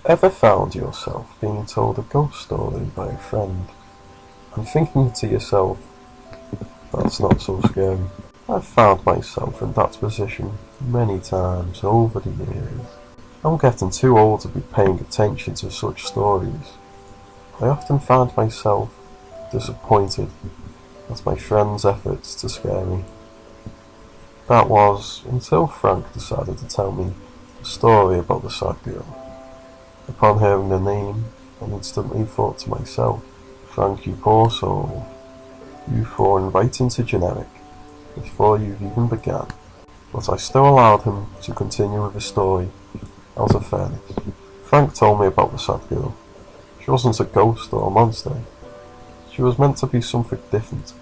Ever found yourself being told a ghost story by a friend and thinking to yourself, that's not so scary? I've found myself in that position many times over the years. I'm getting too old to be paying attention to such stories. I often find myself disappointed at my friends' efforts to scare me. That was until Frank decided to tell me a story about the sad girl. Upon hearing the name, I instantly thought to myself, Frank, you poor soul, you've fallen right into generic before you've even begun. But I still allowed him to continue with his story out of fairness. Frank told me about the sad girl. She wasn't a ghost or a monster. She was meant to be something different,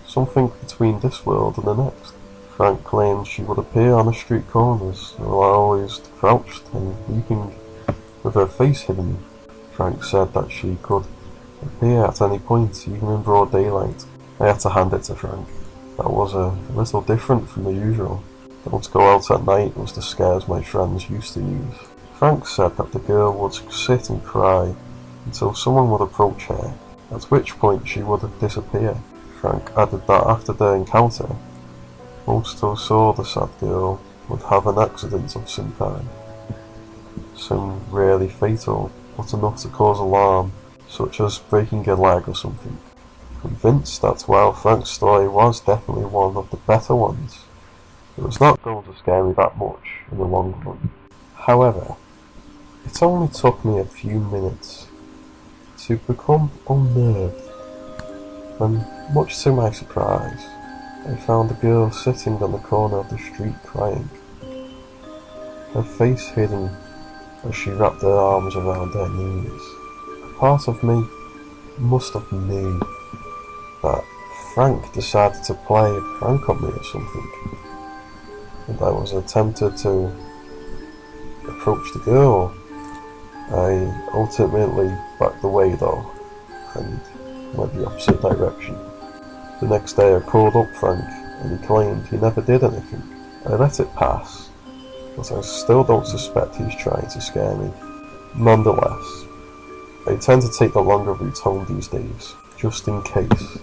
something between this world and the next. Frank claimed she would appear on the street corners while always crouched and weeping with her face hidden. Frank said that she could appear at any point, even in broad daylight. I had to hand it to Frank. That was a little different from the usual. Don't go out at night was the scares my friends used to use. Frank said that the girl would sit and cry until someone would approach her, at which point she would disappear. Frank added that after their encounter, most who saw the sad girl would have an accident of some kind. Some rarely fatal, but enough to cause alarm, such as breaking a leg or something. Convinced that while Frank's story was definitely one of the better ones, it was not going to scare me that much in the long run. However, it only took me a few minutes to become unnerved when, much to my surprise, I found a girl sitting on the corner of the street crying, her face hidden as she wrapped her arms around her knees. A part of me must have knew that Frank decided to play a prank on me or something, and I was tempted to approach the girl. I ultimately backed away though, and went the opposite direction. The next day I called up Frank, and he claimed he never did anything. I let it pass, but I still don't suspect he's trying to scare me. Nonetheless, I tend to take the longer route home these days, just in case.